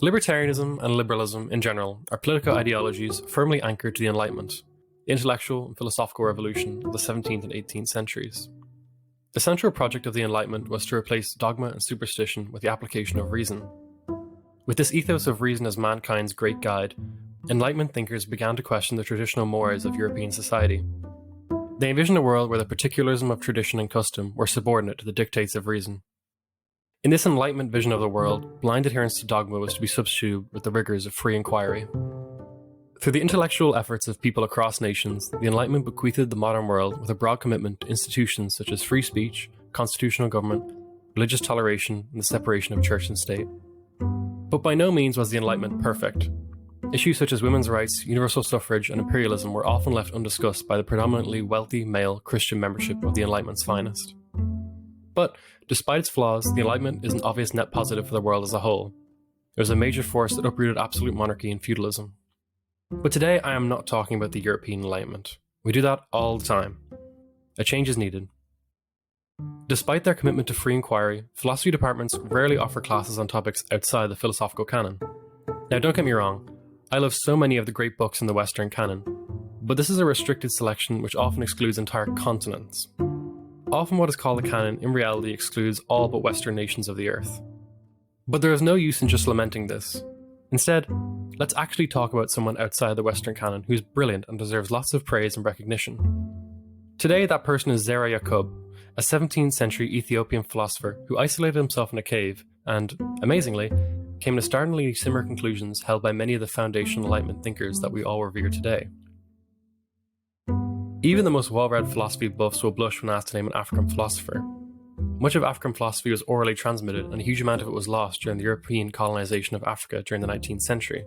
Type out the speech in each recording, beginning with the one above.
Libertarianism and liberalism in general are political ideologies firmly anchored to the Enlightenment, the intellectual and philosophical revolution of the 17th and 18th centuries. The central project of the Enlightenment was to replace dogma and superstition with the application of reason. With this ethos of reason as mankind's great guide, Enlightenment thinkers began to question the traditional mores of European society. They envisioned a world where the particularism of tradition and custom were subordinate to the dictates of reason. In this Enlightenment vision of the world, blind adherence to dogma was to be substituted with the rigors of free inquiry. Through the intellectual efforts of people across nations, the Enlightenment bequeathed the modern world with a broad commitment to institutions such as free speech, constitutional government, religious toleration, and the separation of church and state. But by no means was the Enlightenment perfect. Issues such as women's rights, universal suffrage, and imperialism were often left undiscussed by the predominantly wealthy male Christian membership of the Enlightenment's finest. But, despite its flaws, the Enlightenment is an obvious net positive for the world as a whole. It was a major force that uprooted absolute monarchy and feudalism. But today I am not talking about the European Enlightenment. We do that all the time. A change is needed. Despite their commitment to free inquiry, philosophy departments rarely offer classes on topics outside the philosophical canon. Now don't get me wrong, I love so many of the great books in the Western canon, but this is a restricted selection which often excludes entire continents. Often what is called the canon in reality excludes all but Western nations of the earth. But there is no use in just lamenting this. Instead, let's actually talk about someone outside the Western canon who's brilliant and deserves lots of praise and recognition. Today that person is Zera Yacob, a 17th century Ethiopian philosopher who isolated himself in a cave and, amazingly, came to startlingly similar conclusions held by many of the foundational Enlightenment thinkers that we all revere today. Even the most well-read philosophy buffs will blush when asked to name an African philosopher. Much of African philosophy was orally transmitted, and a huge amount of it was lost during the European colonization of Africa during the 19th century.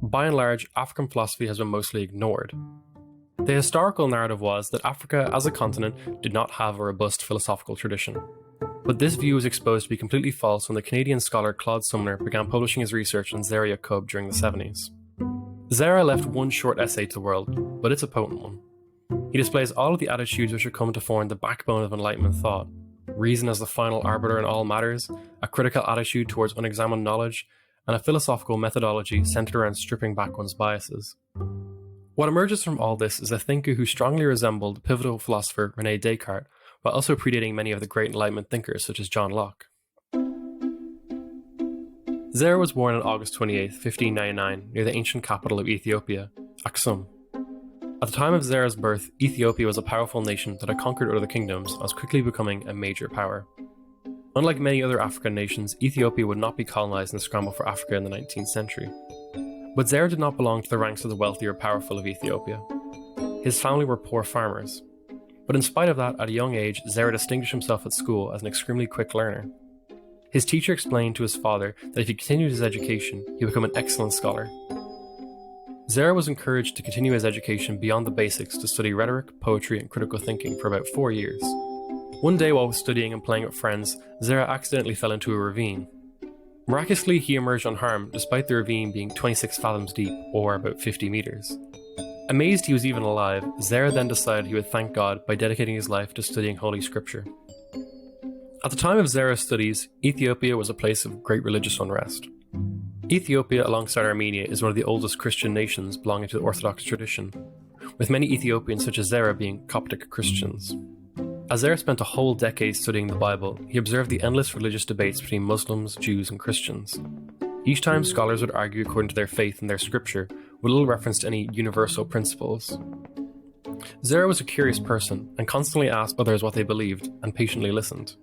By and large, African philosophy has been mostly ignored. The historical narrative was that Africa as a continent did not have a robust philosophical tradition. But this view was exposed to be completely false when the Canadian scholar Claude Sumner began publishing his research on Zera Yacob during the 70s. Zera left one short essay to the world, but it's a potent one. He displays all of the attitudes which are come to form the backbone of Enlightenment thought: reason as the final arbiter in all matters, a critical attitude towards unexamined knowledge, and a philosophical methodology centered around stripping back one's biases. What emerges from all this is a thinker who strongly resembled the pivotal philosopher Rene Descartes, while also predating many of the great Enlightenment thinkers such as John Locke. Zera was born on August 28, 1599, near the ancient capital of Ethiopia, Aksum. At the time of Zera's birth, Ethiopia was a powerful nation that had conquered other kingdoms and was quickly becoming a major power. Unlike many other African nations, Ethiopia would not be colonized in the scramble for Africa in the 19th century. But Zera did not belong to the ranks of the wealthy or powerful of Ethiopia. His family were poor farmers. But in spite of that, at a young age, Zera distinguished himself at school as an extremely quick learner. His teacher explained to his father that if he continued his education, he would become an excellent scholar. Zera was encouraged to continue his education beyond the basics to study rhetoric, poetry, and critical thinking for about 4 years. One day while studying and playing with friends, Zera accidentally fell into a ravine. Miraculously, he emerged unharmed despite the ravine being 26 fathoms deep, or about 50 meters. Amazed he was even alive, Zera then decided he would thank God by dedicating his life to studying Holy Scripture. At the time of Zera's studies, Ethiopia was a place of great religious unrest. Ethiopia, alongside Armenia, is one of the oldest Christian nations belonging to the Orthodox tradition, with many Ethiopians such as Zera being Coptic Christians. As Zera spent a whole decade studying the Bible, he observed the endless religious debates between Muslims, Jews, and Christians. Each time scholars would argue according to their faith and their scripture, with little reference to any universal principles. Zera was a curious person, and constantly asked others what they believed, and patiently listened.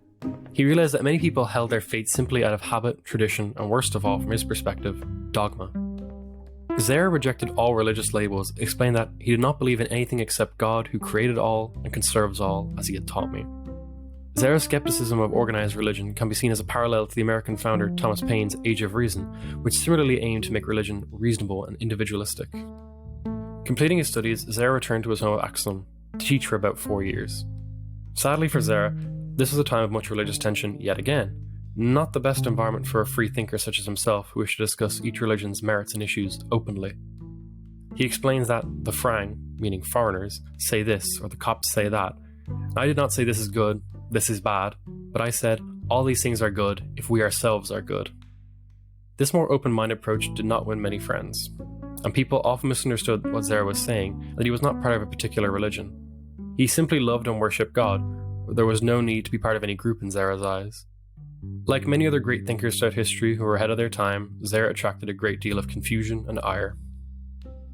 He realized that many people held their faith simply out of habit, tradition, and worst of all, from his perspective, dogma. Zera rejected all religious labels, explaining that he did not believe in anything except God who created all and conserves all, as he had taught me. Zera's skepticism of organized religion can be seen as a parallel to the American founder Thomas Paine's Age of Reason, which similarly aimed to make religion reasonable and individualistic. Completing his studies, Zera returned to his home of Aksum to teach for about 4 years. Sadly for Zera, this was a time of much religious tension yet again, not the best environment for a free thinker such as himself who wished to discuss each religion's merits and issues openly. He explains that the Frang, meaning foreigners, say this, or the Copts say that. I did not say this is good, this is bad, but I said all these things are good if we ourselves are good. This more open-minded approach did not win many friends, and people often misunderstood what Zera was saying, that he was not part of a particular religion. He simply loved and worshipped God, but there was no need to be part of any group in Zera's eyes. Like many other great thinkers throughout history who were ahead of their time, Zera attracted a great deal of confusion and ire.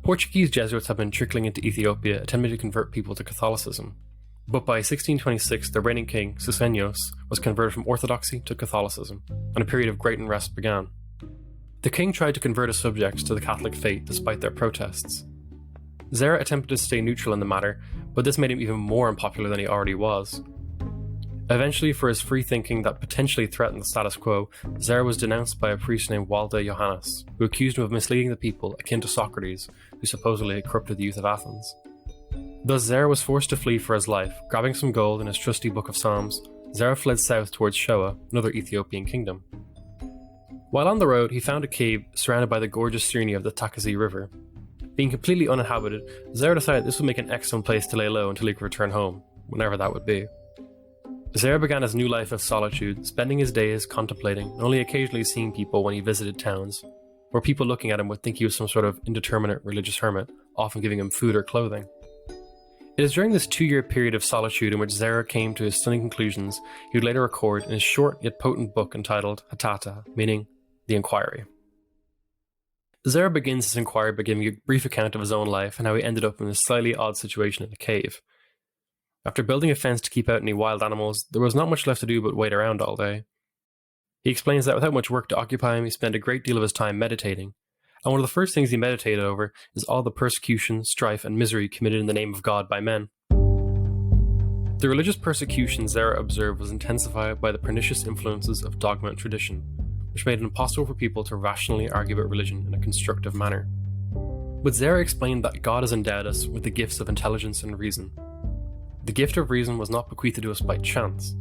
Portuguese Jesuits had been trickling into Ethiopia attempting to convert people to Catholicism, but by 1626 the reigning king, Susenyos, was converted from orthodoxy to Catholicism, and a period of great unrest began. The king tried to convert his subjects to the Catholic faith despite their protests. Zera attempted to stay neutral in the matter, but this made him even more unpopular than he already was. Eventually, for his free thinking that potentially threatened the status quo, Zera was denounced by a priest named Walda Johannes, who accused him of misleading the people, akin to Socrates, who supposedly had corrupted the youth of Athens. Thus Zera was forced to flee for his life. Grabbing some gold in his trusty Book of Psalms, Zera fled south towards Shoa, another Ethiopian kingdom. While on the road, he found a cave surrounded by the gorgeous scenery of the Takazi River. Being completely uninhabited, Zera decided this would make an excellent place to lay low until he could return home, whenever that would be. Zera began his new life of solitude, spending his days contemplating and only occasionally seeing people when he visited towns, where people looking at him would think he was some sort of indeterminate religious hermit, often giving him food or clothing. It is during this 2-year period of solitude in which Zera came to his stunning conclusions he would later record in his short yet potent book entitled Hatata, meaning The Inquiry. Zera begins his inquiry by giving a brief account of his own life and how he ended up in a slightly odd situation in a cave. After building a fence to keep out any wild animals, there was not much left to do but wait around all day. He explains that without much work to occupy him, he spent a great deal of his time meditating, and one of the first things he meditated over is all the persecution, strife, and misery committed in the name of God by men. The religious persecution Zera observed was intensified by the pernicious influences of dogma and tradition, which made it impossible for people to rationally argue about religion in a constructive manner. But Zera explained that God has endowed us with the gifts of intelligence and reason. The gift of reason was not bequeathed to us by chance.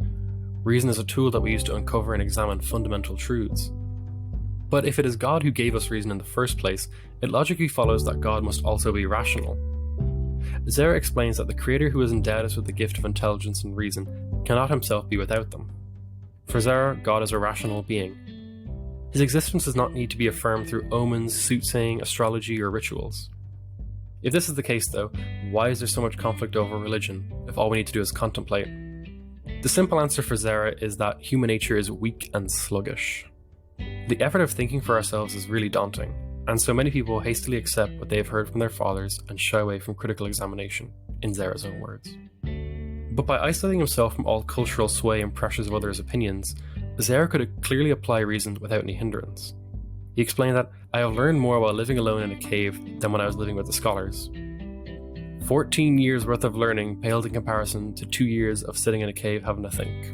Reason is a tool that we use to uncover and examine fundamental truths. But if it is God who gave us reason in the first place, it logically follows that God must also be rational. Zera explains that the Creator who has endowed us with the gift of intelligence and reason cannot himself be without them. For Zera, God is a rational being. His existence does not need to be affirmed through omens, soothsaying, astrology, or rituals. If this is the case though, why is there so much conflict over religion, if all we need to do is contemplate? The simple answer for Zera is that human nature is weak and sluggish. The effort of thinking for ourselves is really daunting, and so many people hastily accept what they have heard from their fathers and shy away from critical examination, in Zera's own words. But by isolating himself from all cultural sway and pressures of others' opinions, Zera could clearly apply reason without any hindrance. He explained that, "I have learned more while living alone in a cave than when I was living with the scholars. 14 years worth of learning paled in comparison to 2 years of sitting in a cave having to think."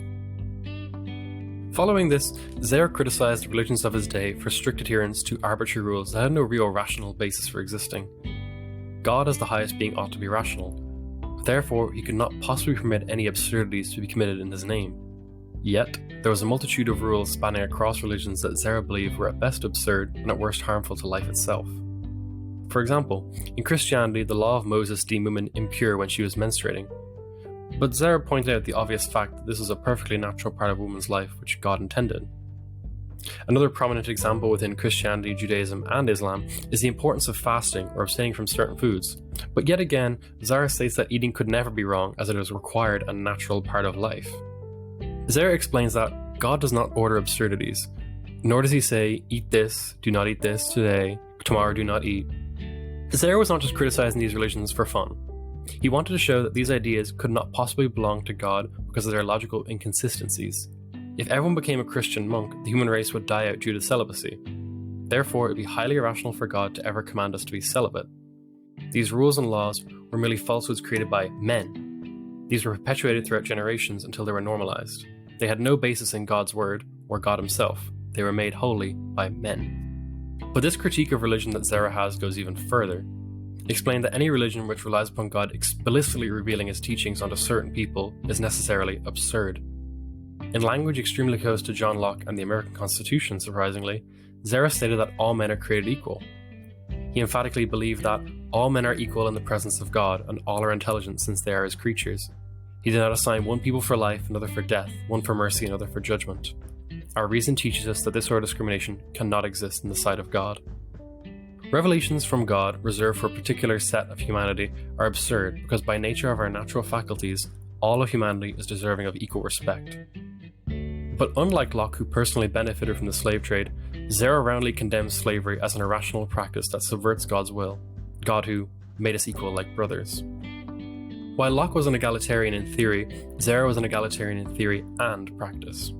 Following this, Zera criticized the religions of his day for strict adherence to arbitrary rules that had no real rational basis for existing. God as the highest being ought to be rational. Therefore, he could not possibly permit any absurdities to be committed in his name. Yet, there was a multitude of rules spanning across religions that Zera believed were at best absurd and at worst harmful to life itself. For example, in Christianity, the law of Moses deemed women impure when she was menstruating. But Zera pointed out the obvious fact that this is a perfectly natural part of a woman's life which God intended. Another prominent example within Christianity, Judaism, and Islam is the importance of fasting or abstaining from certain foods. But yet again, Zera states that eating could never be wrong as it is required and natural part of life. Zera explains that God does not order absurdities, nor does he say, "Eat this, do not eat this today, tomorrow do not eat." Zera was not just criticizing these religions for fun. He wanted to show that these ideas could not possibly belong to God because of their logical inconsistencies. If everyone became a Christian monk, the human race would die out due to celibacy. Therefore, it would be highly irrational for God to ever command us to be celibate. These rules and laws were merely falsehoods created by men. These were perpetuated throughout generations until they were normalized. They had no basis in God's word or God himself. They were made holy by men. But this critique of religion that Zera has goes even further. He explained that any religion which relies upon God explicitly revealing his teachings onto certain people is necessarily absurd. In language extremely close to John Locke and the American Constitution, surprisingly, Zera stated that all men are created equal. He emphatically believed that all men are equal in the presence of God and all are intelligent since they are his creatures. He did not assign one people for life, another for death, one for mercy, another for judgment. our reason teaches us that this sort of discrimination cannot exist in the sight of God. Revelations from God reserved for a particular set of humanity are absurd because by nature of our natural faculties, all of humanity is deserving of equal respect. But unlike Locke, who personally benefited from the slave trade, Zera roundly condemns slavery as an irrational practice that subverts God's will, God who made us equal like brothers. While Locke was an egalitarian in theory, Zera was an egalitarian in theory and practice.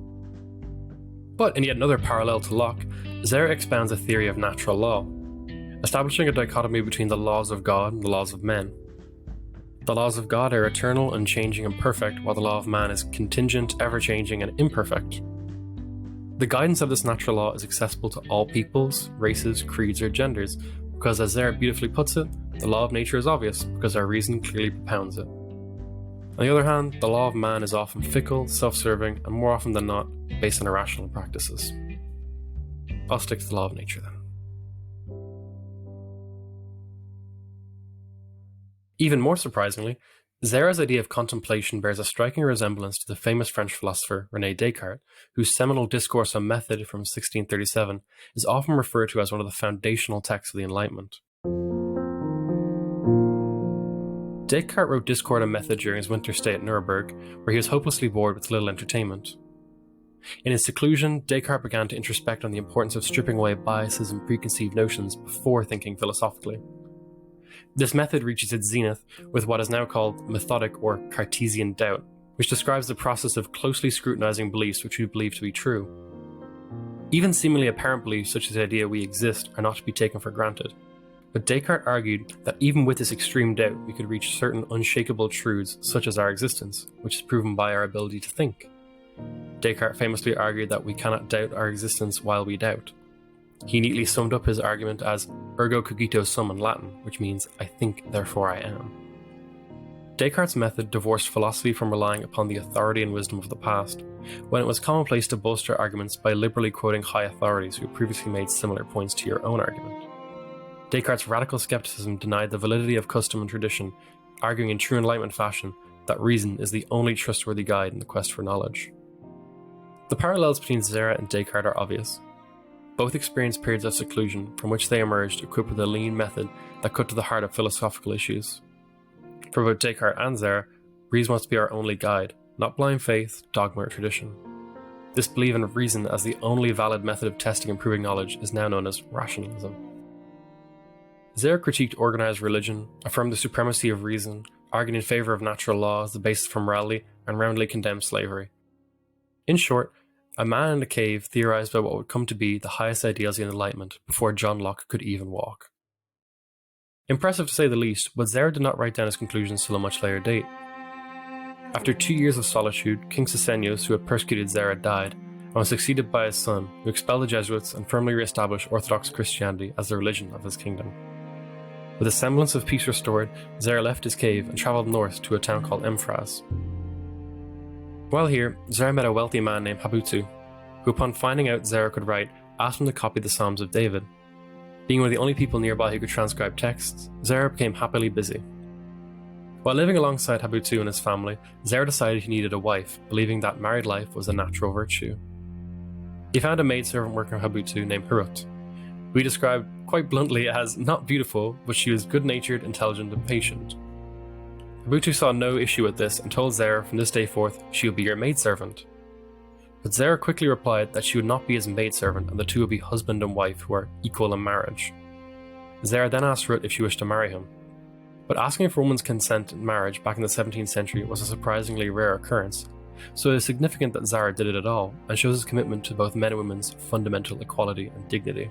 But in yet another parallel to Locke, Zera expounds a theory of natural law, establishing a dichotomy between the laws of God and the laws of men. The laws of God are eternal, unchanging, and perfect, while the law of man is contingent, ever-changing, and imperfect. The guidance of this natural law is accessible to all peoples, races, creeds, or genders, because as Zera beautifully puts it, the law of nature is obvious because our reason clearly propounds it. On the other hand, the law of man is often fickle, self-serving, and more often than not, based on irrational practices. I'll stick to the law of nature then. Even more surprisingly, Zera's idea of contemplation bears a striking resemblance to the famous French philosopher Rene Descartes, whose seminal Discourse on Method from 1637 is often referred to as one of the foundational texts of the Enlightenment. Descartes wrote Discourse on Method during his winter stay at Nuremberg, where he was hopelessly bored with little entertainment. In his seclusion, Descartes began to introspect on the importance of stripping away biases and preconceived notions before thinking philosophically. This method reaches its zenith with what is now called methodic or Cartesian doubt, which describes the process of closely scrutinizing beliefs which we believe to be true. Even seemingly apparent beliefs such as the idea we exist are not to be taken for granted. But Descartes argued that even with this extreme doubt, we could reach certain unshakable truths such as our existence, which is proven by our ability to think. Descartes famously argued that we cannot doubt our existence while we doubt. He neatly summed up his argument as ergo cogito sum in Latin, which means I think, therefore I am. Descartes' method divorced philosophy from relying upon the authority and wisdom of the past, when it was commonplace to bolster arguments by liberally quoting high authorities who previously made similar points to your own argument. Descartes' radical skepticism denied the validity of custom and tradition, arguing in true Enlightenment fashion that reason is the only trustworthy guide in the quest for knowledge. The parallels between Zera and Descartes are obvious. Both experienced periods of seclusion from which they emerged equipped with a lean method that cut to the heart of philosophical issues. For both Descartes and Zera, reason wants to be our only guide, not blind faith, dogma, or tradition. This belief in reason as the only valid method of testing and proving knowledge is now known as rationalism. Zera critiqued organized religion, affirmed the supremacy of reason, argued in favor of natural law as the basis for morality, and roundly condemned slavery. In short, a man in a cave theorized about what would come to be the highest ideals of the Enlightenment before John Locke could even walk. Impressive to say the least, but Zera did not write down his conclusions till a much later date. After 2 years of solitude, King Sisennios, who had persecuted Zera, died, and was succeeded by his son, who expelled the Jesuits and firmly re-established Orthodox Christianity as the religion of his kingdom. With a semblance of peace restored, Zera left his cave and travelled north to a town called Emphras. While here, Zera met a wealthy man named Habutu, who upon finding out Zera could write, asked him to copy the Psalms of David. Being one of the only people nearby who could transcribe texts, Zera became happily busy. While living alongside Habutu and his family, Zera decided he needed a wife, believing that married life was a natural virtue. He found a maidservant working for Habutu named Harut, who he described quite bluntly as not beautiful, but she was good-natured, intelligent, and patient. Habutu saw no issue with this and told Zera from this day forth she would be your maidservant. But Zera quickly replied that she would not be his maidservant and the two would be husband and wife who are equal in marriage. Zera then asked Harut if she wished to marry him. But asking for a woman's consent in marriage back in the 17th century was a surprisingly rare occurrence, so it is significant that Zera did it at all and shows his commitment to both men and women's fundamental equality and dignity.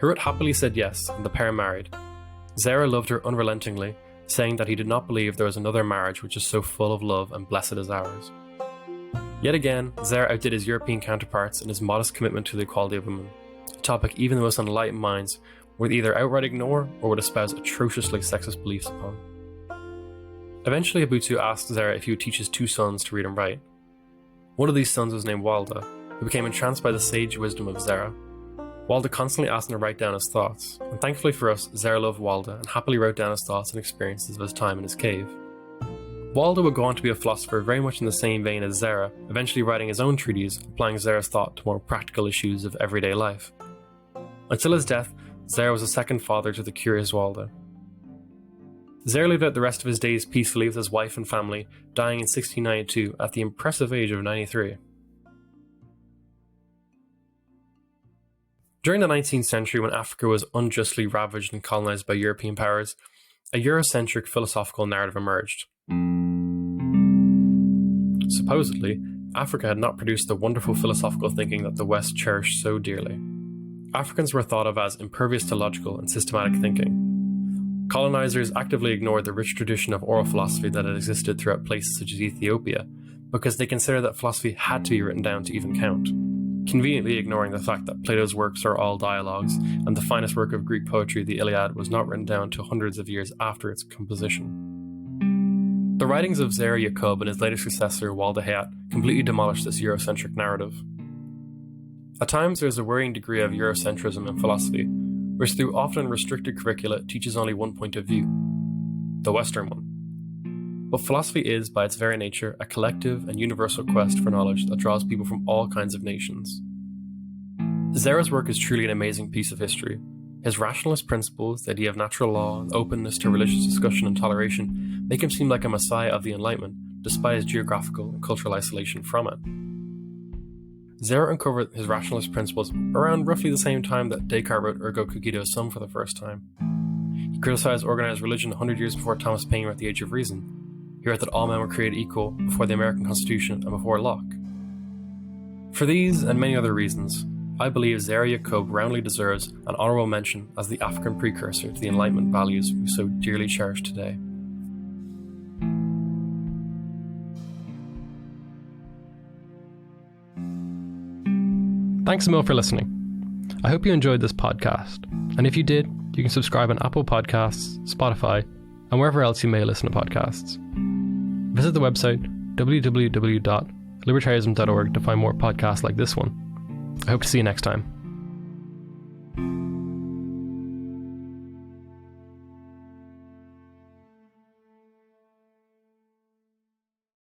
Harut happily said yes, and the pair married. Zera loved her unrelentingly, saying that he did not believe there was another marriage which is so full of love and blessed as ours. Yet again, Zera outdid his European counterparts in his modest commitment to the equality of women, a topic even the most enlightened minds would either outright ignore or would espouse atrociously sexist beliefs upon. Eventually, Habutu asked Zera if he would teach his 2 sons to read and write. One of these sons was named Walda, who became entranced by the sage wisdom of Zera. Walda constantly asked him to write down his thoughts, and thankfully for us, Zera loved Walda and happily wrote down his thoughts and experiences of his time in his cave. Waldo would go on to be a philosopher very much in the same vein as Zera, eventually writing his own treatise, applying Zera's thought to more practical issues of everyday life. Until his death, Zera was a second father to the curious Waldo. Zera lived out the rest of his days peacefully with his wife and family, dying in 1692 at the impressive age of 93. During the 19th century, when Africa was unjustly ravaged and colonized by European powers, a Eurocentric philosophical narrative emerged. Supposedly, Africa had not produced the wonderful philosophical thinking that the West cherished so dearly. Africans were thought of as impervious to logical and systematic thinking. Colonizers actively ignored the rich tradition of oral philosophy that had existed throughout places such as Ethiopia, because they considered that philosophy had to be written down to even count, conveniently ignoring the fact that Plato's works are all dialogues, and the finest work of Greek poetry, the Iliad, was not written down till hundreds of years after its composition. The writings of Zera Yacob and his later successor, Waldo Hayat, completely demolished this Eurocentric narrative. At times, there is a worrying degree of Eurocentrism in philosophy, which through often restricted curricula teaches only one point of view, the Western one. But philosophy is, by its very nature, a collective and universal quest for knowledge that draws people from all kinds of nations. Zera's work is truly an amazing piece of history. His rationalist principles, the idea of natural law, and openness to religious discussion and toleration make him seem like a messiah of the Enlightenment, despite his geographical and cultural isolation from it. Zera uncovered his rationalist principles around roughly the same time that Descartes wrote Ergo Cogito Sum for the first time. He criticized organized religion 100 years before Thomas Paine wrote The Age of Reason. He wrote that all men were created equal before the American Constitution and before Locke. For these and many other reasons, I believe Zera Yacob roundly deserves an honourable mention as the African precursor to the Enlightenment values we so dearly cherish today. Thanks a mil for listening. I hope you enjoyed this podcast, and if you did, you can subscribe on Apple Podcasts, Spotify, and wherever else you may listen to podcasts. Visit the website www.libertarianism.org to find more podcasts like this one. I hope to see you next time.